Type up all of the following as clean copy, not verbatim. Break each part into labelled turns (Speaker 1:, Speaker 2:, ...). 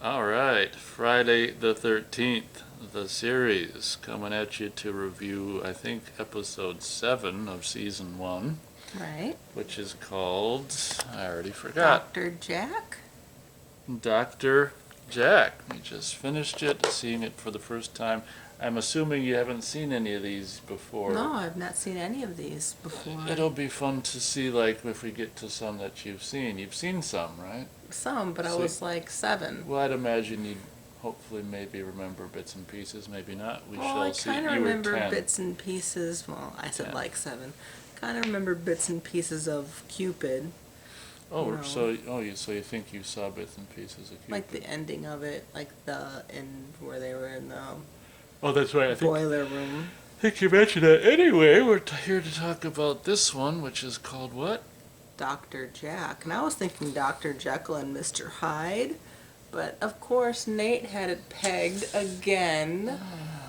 Speaker 1: All right, Friday the 13th, the series, coming at you to review, I think, episode 7 of season 1,
Speaker 2: Right.
Speaker 1: which is called, I already forgot,
Speaker 2: Dr. Jack?
Speaker 1: Dr. Jack. We just finished it, seeing it for the first time. I'm assuming you haven't seen any of these before.
Speaker 2: No, I've not seen any of these before.
Speaker 1: It'll be fun to see, like, if we get to some that you've seen. You've seen some, right?
Speaker 2: Some, but I was like 7.
Speaker 1: Well, I'd imagine you'd hopefully maybe remember bits and pieces, maybe not. We
Speaker 2: Well,
Speaker 1: shall
Speaker 2: I
Speaker 1: see.
Speaker 2: kind of
Speaker 1: You were
Speaker 2: remember
Speaker 1: 10.
Speaker 2: bits and pieces. Well, I said
Speaker 1: 10.
Speaker 2: like 7. Kind of remember bits and pieces of Cupid.
Speaker 1: Oh,
Speaker 2: No.
Speaker 1: so you think you saw bits and pieces of Cupid?
Speaker 2: Like the ending of it, like the end where they were in the
Speaker 1: Oh, that's right.
Speaker 2: boiler room.
Speaker 1: I think you mentioned that. Anyway, we're here to talk about this one, which is called what?
Speaker 2: Dr. Jack. And I was thinking Dr. Jekyll and Mr. Hyde. But of course, Nate had it pegged again,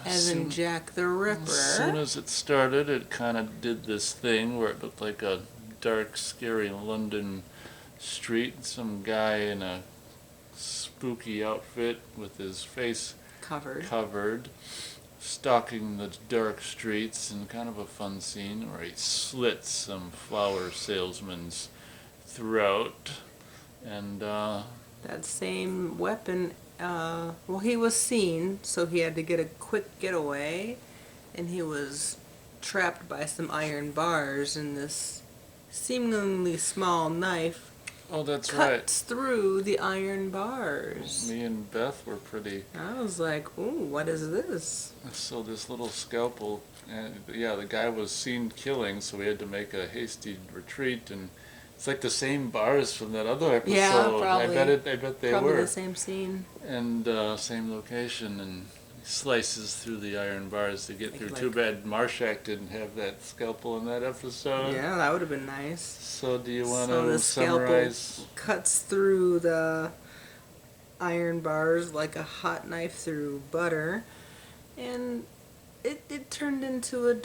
Speaker 2: as in Jack the Ripper.
Speaker 1: As soon as it started, it kind of did this thing where it looked like a dark, scary London street. Some guy in a spooky outfit with his face covered, stalking the dark streets, and kind of a fun scene where he slits some flower salesman's throat. And
Speaker 2: That same weapon, well, he was seen, so he had to get a quick getaway, and he was trapped by some iron bars, and this seemingly small knife
Speaker 1: oh, that's right.
Speaker 2: cuts through the iron bars.
Speaker 1: Me and Beth were pretty.
Speaker 2: I was like, ooh, what is this?
Speaker 1: So this little scalpel, yeah, the guy was seen killing, so we had to make a hasty retreat, and it's like the same bars from that other episode.
Speaker 2: Yeah, probably.
Speaker 1: I bet they
Speaker 2: Probably
Speaker 1: were.
Speaker 2: the same scene.
Speaker 1: And same location, and he slices through the iron bars to get through.
Speaker 2: Like-
Speaker 1: Too bad Marshak didn't have that scalpel in that episode.
Speaker 2: Yeah, that would have been nice.
Speaker 1: So do you want
Speaker 2: So
Speaker 1: to
Speaker 2: the scalpel
Speaker 1: summarize?
Speaker 2: cuts through the iron bars like a hot knife through butter, and it turned into a not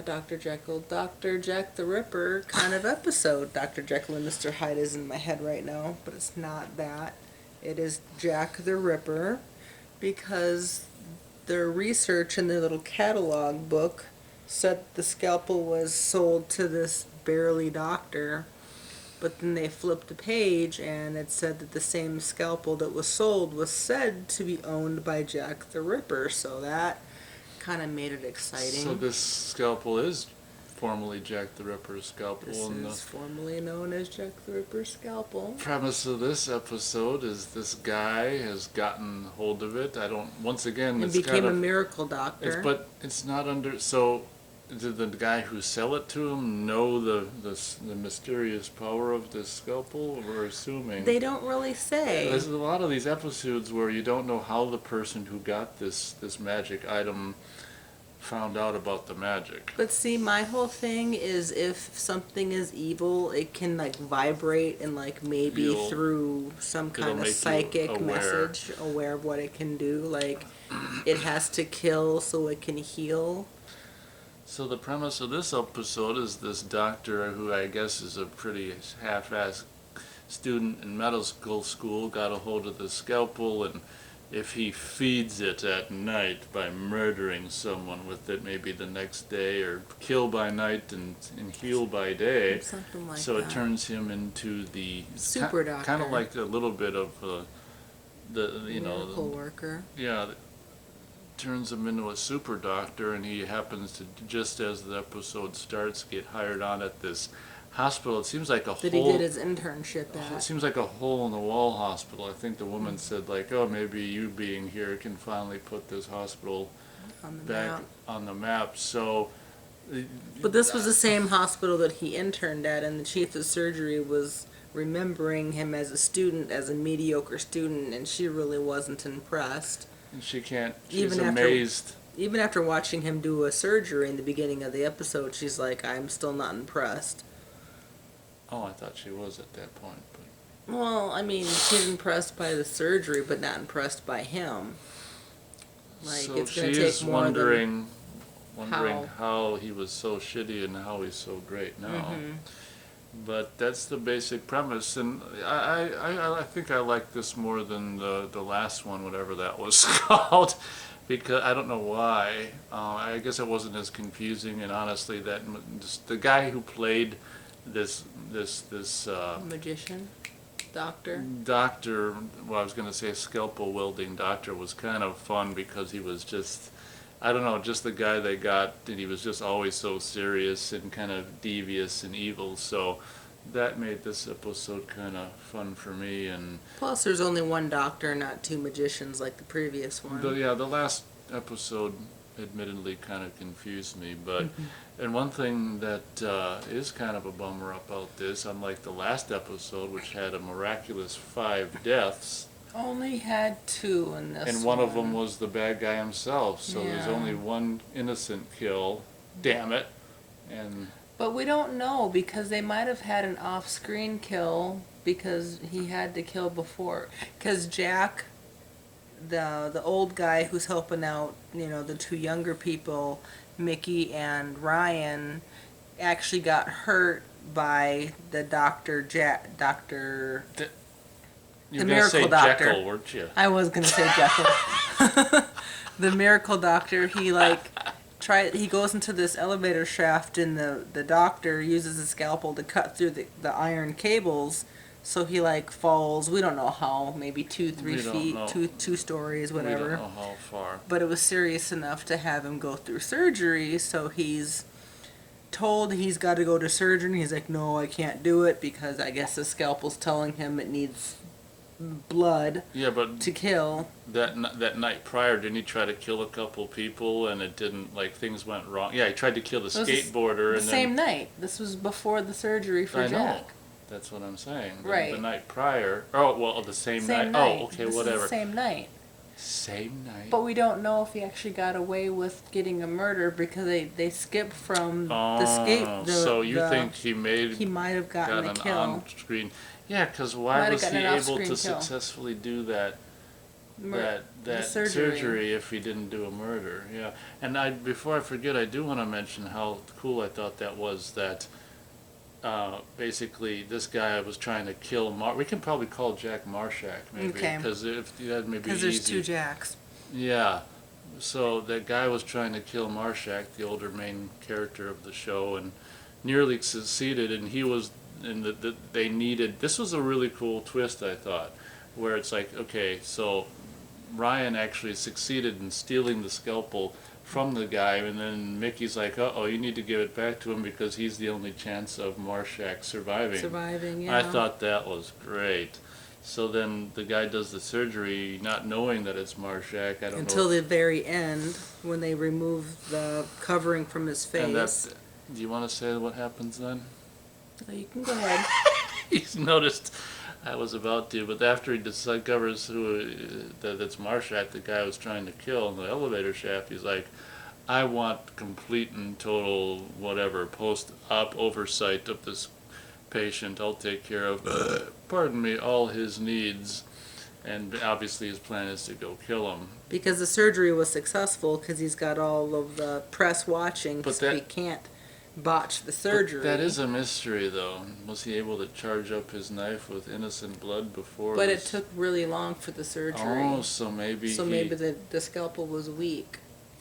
Speaker 2: Dr. Jekyll, Dr. Jack the Ripper kind of episode. Dr. Jekyll and Mr. Hyde is in my head right now, but it's not that. It is Jack the Ripper, because their research in their little catalog book said the scalpel was sold to this barely doctor, but then they flipped a page and it said that the same scalpel that was sold was said to be owned by Jack the Ripper, so that kind of made it exciting.
Speaker 1: So this scalpel is formally Jack the Ripper's scalpel.
Speaker 2: This
Speaker 1: and
Speaker 2: is formerly known as Jack the Ripper's scalpel.
Speaker 1: premise of this episode is this guy has gotten hold of it. Once again,
Speaker 2: And
Speaker 1: it's
Speaker 2: became
Speaker 1: kind
Speaker 2: a
Speaker 1: of,
Speaker 2: miracle doctor.
Speaker 1: but it's not under, so did the guy who sell it to him know the mysterious power of this scalpel? We're assuming.
Speaker 2: They don't really say.
Speaker 1: There's a lot of these episodes where you don't know how the person who got this magic item found out about the magic.
Speaker 2: But see, my whole thing is if something is evil, it can like vibrate and like maybe
Speaker 1: You'll-
Speaker 2: through some
Speaker 1: it'll
Speaker 2: kind of
Speaker 1: make you
Speaker 2: psychic
Speaker 1: aware.
Speaker 2: message, aware of what it can do. Like it has to kill so it can heal.
Speaker 1: So the premise of this episode is this doctor, who I guess is a pretty half-assed student in medical school, got a hold of the scalpel, and if he feeds it at night by murdering someone with it, maybe the next day, or kill by night and heal by day,
Speaker 2: Something like
Speaker 1: so
Speaker 2: that.
Speaker 1: it turns him into the
Speaker 2: Super doctor.
Speaker 1: kind of like a little bit of the
Speaker 2: Miracle worker.
Speaker 1: yeah, turns him into a super doctor, and he happens to, just as the episode starts, get hired on at this hospital. It seems like a
Speaker 2: That he
Speaker 1: whole.
Speaker 2: did his internship
Speaker 1: It
Speaker 2: at.
Speaker 1: seems like a hole-in-the-wall hospital. I think the woman said, like, oh, maybe you being here can finally put this hospital
Speaker 2: On the
Speaker 1: back
Speaker 2: map.
Speaker 1: on the map. So,
Speaker 2: But this was the same hospital that he interned at, and the chief of surgery was remembering him as a student, as a mediocre student, and she really wasn't impressed.
Speaker 1: and she can't. She's
Speaker 2: Even after-
Speaker 1: amazed.
Speaker 2: Even after watching him do a surgery in the beginning of the episode, she's like, I'm still not impressed.
Speaker 1: Oh, I thought she was at that point, but
Speaker 2: Well, I mean, she's impressed by the surgery, but not impressed by him. Like,
Speaker 1: so
Speaker 2: it's
Speaker 1: she
Speaker 2: going to
Speaker 1: is
Speaker 2: take more
Speaker 1: wondering
Speaker 2: how.
Speaker 1: how he was so shitty and how he's so great now.
Speaker 2: Mhm.
Speaker 1: But that's the basic premise, and I think I like this more than the last one, whatever that was called, because I don't know why. I guess it wasn't as confusing, and honestly, just the guy who played this
Speaker 2: Magician, doctor.
Speaker 1: doctor, well, I was going to say scalpel wielding doctor, was kind of fun because he was just, I don't know, just the guy they got, and he was just always so serious and kind of devious and evil. So that made this episode kind of fun for me. And
Speaker 2: Plus, there's only one doctor, not two magicians like the previous one.
Speaker 1: the last episode admittedly kind of confused me, but and one thing that is kind of a bummer about this, unlike the last episode, which had a miraculous 5 deaths,
Speaker 2: Only had two in this
Speaker 1: and one of them was the bad guy himself, so there's
Speaker 2: Yeah.
Speaker 1: only one innocent kill. Damn it. And
Speaker 2: But we don't know because they might have had an off-screen kill because he had to kill before. Because Jack, the old guy who's helping out, the two younger people, Mickey and Ryan, actually got hurt by the
Speaker 1: you were
Speaker 2: The
Speaker 1: going to say
Speaker 2: miracle doctor.
Speaker 1: Jekyll, weren't you?
Speaker 2: I was gonna say Jekyll. The miracle doctor, he goes into this elevator shaft and the doctor uses a scalpel to cut through the iron cables, so he falls, we don't know how, maybe 2-3
Speaker 1: We don't
Speaker 2: feet,
Speaker 1: know.
Speaker 2: two stories,
Speaker 1: We
Speaker 2: whatever.
Speaker 1: don't know how far.
Speaker 2: But it was serious enough to have him go through surgery, so he's told he's got to go to surgery, and he's like, no, I can't do it, because I guess the scalpel's telling him it needs blood
Speaker 1: Yeah, but
Speaker 2: to kill.
Speaker 1: that night prior, didn't he try to kill a couple people and it didn't, things went wrong? Yeah, he tried to kill the
Speaker 2: It was
Speaker 1: skateboarder
Speaker 2: The
Speaker 1: and
Speaker 2: same night. This was before the surgery for
Speaker 1: I know.
Speaker 2: Jack.
Speaker 1: That's what I'm saying.
Speaker 2: Right.
Speaker 1: The night prior. Oh, well, the same night.
Speaker 2: Same night.
Speaker 1: Oh, okay,
Speaker 2: This
Speaker 1: whatever.
Speaker 2: Is the same night.
Speaker 1: Same night.
Speaker 2: But we don't know if he actually got away with getting a murder because they skip from the skate.
Speaker 1: So you think he
Speaker 2: might have gotten
Speaker 1: got
Speaker 2: a
Speaker 1: an
Speaker 2: kill.
Speaker 1: on-screen? Yeah, because why
Speaker 2: Might have
Speaker 1: was he
Speaker 2: gotten an
Speaker 1: able
Speaker 2: off-screen
Speaker 1: to
Speaker 2: kill.
Speaker 1: successfully do that
Speaker 2: The
Speaker 1: surgery if he didn't do a murder? Yeah, and before I forget, I do want to mention how cool I thought that was. That basically this guy was trying to kill. We can probably call Jack Marshak maybe,
Speaker 2: Okay.
Speaker 1: because if that may be
Speaker 2: Because there's
Speaker 1: easy.
Speaker 2: two Jacks.
Speaker 1: Yeah. So that guy was trying to kill Marshak, the older main character of the show, and nearly succeeded. And he was, they needed. This was a really cool twist, I thought, where it's like, okay, so Ryan actually succeeded in stealing the scalpel from the guy, and then Mickey's like, uh-oh, you need to give it back to him because he's the only chance of Marshak surviving.
Speaker 2: Yeah.
Speaker 1: I thought that was great. So then the guy does the surgery not knowing that it's Marshak. I don't
Speaker 2: Until
Speaker 1: know.
Speaker 2: the very end, when they remove the covering from his face.
Speaker 1: And do you want to say what happens then?
Speaker 2: Oh, you can go ahead.
Speaker 1: He's noticed I was about to, but after he discovers that it's Marshak, the guy I was trying to kill in the elevator shaft, he's like, I want complete and total whatever post-op oversight of this patient. I'll take care of, pardon me, all his needs. And obviously his plan is to go kill him.
Speaker 2: Because the surgery was successful because he's got all of the press watching,
Speaker 1: But
Speaker 2: so he can't botch the surgery.
Speaker 1: But that is a mystery, though. Was he able to charge up his knife with innocent blood before?
Speaker 2: But it took really long for the surgery.
Speaker 1: Oh, so maybe
Speaker 2: maybe the scalpel was weak.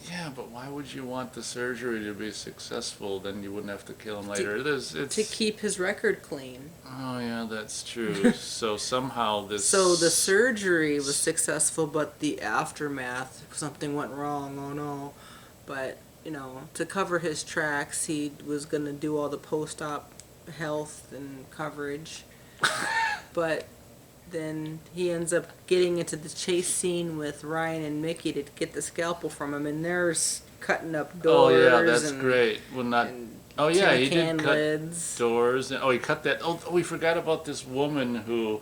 Speaker 1: Yeah, but why would you want the surgery to be successful? Then you wouldn't have to kill him later. It's
Speaker 2: to keep his record clean.
Speaker 1: Oh yeah, that's true. So somehow this.
Speaker 2: So the surgery was successful, but the aftermath, something went wrong. Oh no! But to cover his tracks, he was gonna do all the post-op health and coverage, but then he ends up getting into the chase scene with Ryan and Mickey to get the scalpel from him, and they're cutting up doors.
Speaker 1: Oh yeah, that's great. Well, not. Oh yeah, he did cut
Speaker 2: lids.
Speaker 1: doors. Oh, he cut that. Oh, we forgot about this woman who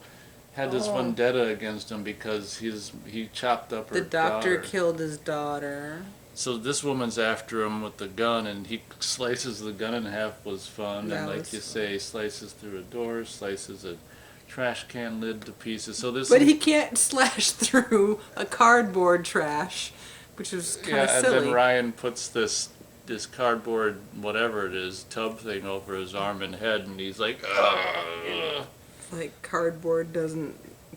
Speaker 1: had this vendetta against him because he chopped up her
Speaker 2: The doctor
Speaker 1: daughter.
Speaker 2: killed his daughter.
Speaker 1: So this woman's after him with the gun, and he slices the gun in half. Was fun,
Speaker 2: That
Speaker 1: and like
Speaker 2: was
Speaker 1: you
Speaker 2: fun.
Speaker 1: say, slices through a door, slices a trash can lid to pieces. So this.
Speaker 2: But he can't slash through a cardboard trash, which was kind of
Speaker 1: and
Speaker 2: silly.
Speaker 1: then Ryan puts this this cardboard, whatever it is, tub thing over his arm and head, and he's like, "Ugh."
Speaker 2: Like cardboard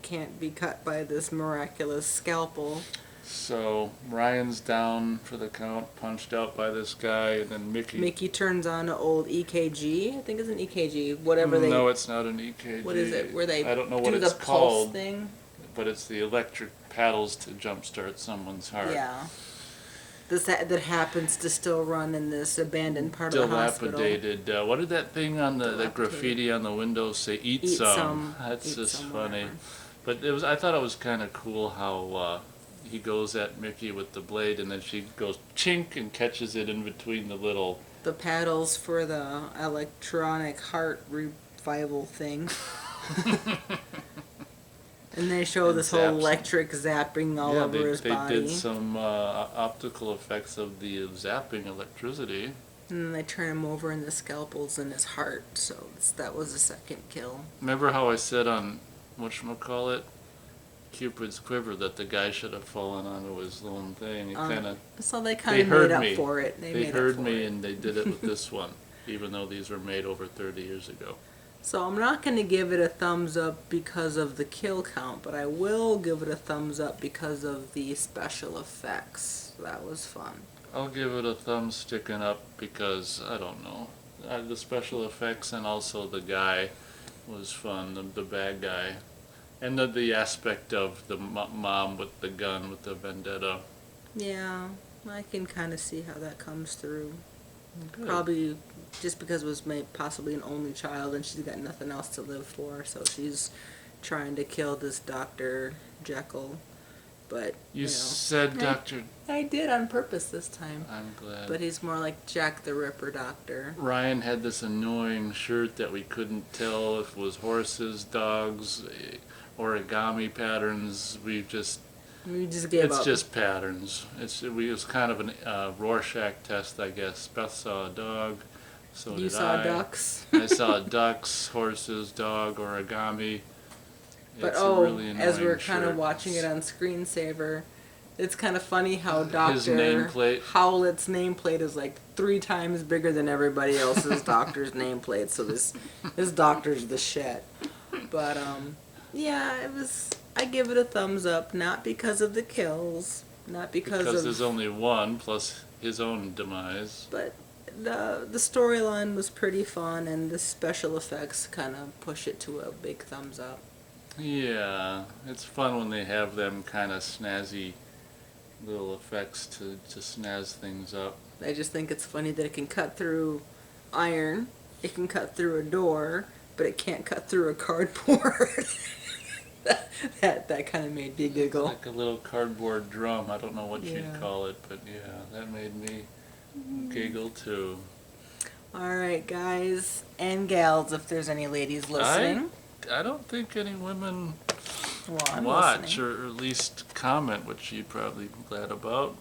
Speaker 2: can't be cut by this miraculous scalpel.
Speaker 1: So Ryan's down for the count, punched out by this guy, and then
Speaker 2: Mickey turns on an old EKG. I think it's an EKG. Whatever they.
Speaker 1: No, it's not an EKG.
Speaker 2: What is it? Where they
Speaker 1: I don't know
Speaker 2: do
Speaker 1: what it's
Speaker 2: the pulse
Speaker 1: called,
Speaker 2: thing?
Speaker 1: but it's the electric paddles to jumpstart someone's heart.
Speaker 2: Yeah. That happens to still run in this abandoned part of the hospital.
Speaker 1: Dilapidated. What did that thing on the graffiti on the window say? Eat some. That's just funny.
Speaker 2: Whatever.
Speaker 1: But it was. I thought it was kind of cool how he goes at Mickey with the blade, and then she goes chink and catches it in between
Speaker 2: the paddles for the electronic heart revival thing. And they show this whole electric zapping all over his body.
Speaker 1: They did some optical effects of the zapping electricity.
Speaker 2: And then they turn him over and the scalpel's in his heart, so that was the second kill.
Speaker 1: Remember how I said on, whatchamacallit, Cupid's quiver, that the guy should have fallen onto his own thing?
Speaker 2: So they kind of made up for it.
Speaker 1: They heard me and they did it with this one, even though these were made over 30 years ago.
Speaker 2: So I'm not going to give it a thumbs up because of the kill count, but I will give it a thumbs up because of the special effects. That was fun.
Speaker 1: I'll give it a thumb sticking up because, I don't know, the special effects and also the guy was fun, the bad guy. And the aspect of the mom with the gun, with the vendetta.
Speaker 2: Yeah, I can kind of see how that comes through.
Speaker 1: Good.
Speaker 2: Probably just because it was possibly an only child and she's got nothing else to live for, so she's trying to kill this Dr. Jekyll. But
Speaker 1: you said Dr.
Speaker 2: I did on purpose this time.
Speaker 1: I'm glad.
Speaker 2: But he's more like Jack the Ripper doctor.
Speaker 1: Ryan had this annoying shirt that we couldn't tell if it was horses, dogs, origami patterns. We just gave up. It's just patterns. It was kind of a Rorschach test, I guess. Beth saw a dog. So
Speaker 2: you saw ducks.
Speaker 1: I saw ducks, horses, dog, origami.
Speaker 2: But
Speaker 1: it's a really
Speaker 2: as we're kind
Speaker 1: shirt.
Speaker 2: of watching it on screensaver, it's kind of funny how
Speaker 1: His nameplate.
Speaker 2: Howlett's nameplate is like 3 times bigger than everybody else's doctor's nameplate. So this doctor's the shit. But yeah, it was. I give it a thumbs up, not because of the kills, not because
Speaker 1: there's only one plus his own demise.
Speaker 2: But the storyline was pretty fun, and the special effects kind of push it to a big thumbs up.
Speaker 1: Yeah, it's fun when they have them kind of snazzy little effects to snazz things up.
Speaker 2: I just think it's funny that it can cut through iron, it can cut through a door, but it can't cut through a cardboard. that kind of made me giggle.
Speaker 1: It's like a little cardboard drum. I don't know what you'd call it, but yeah, that made me giggle too.
Speaker 2: All right, guys and gals, if there's any ladies listening.
Speaker 1: I don't think any women
Speaker 2: watch
Speaker 1: listening. Or at least comment, which you'd probably be glad about.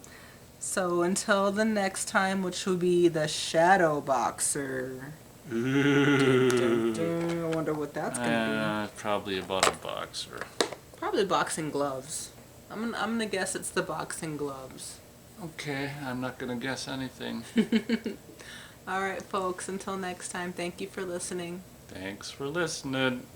Speaker 2: So until the next time, which will be the Shadow Boxer.
Speaker 1: Ooh.
Speaker 2: I wonder what that's gonna
Speaker 1: be. Probably about a boxer.
Speaker 2: Probably boxing gloves. I'm gonna guess it's the boxing gloves.
Speaker 1: Okay, I'm not gonna guess anything.
Speaker 2: All right, folks. Until next time, thank you for listening.
Speaker 1: Thanks for listening.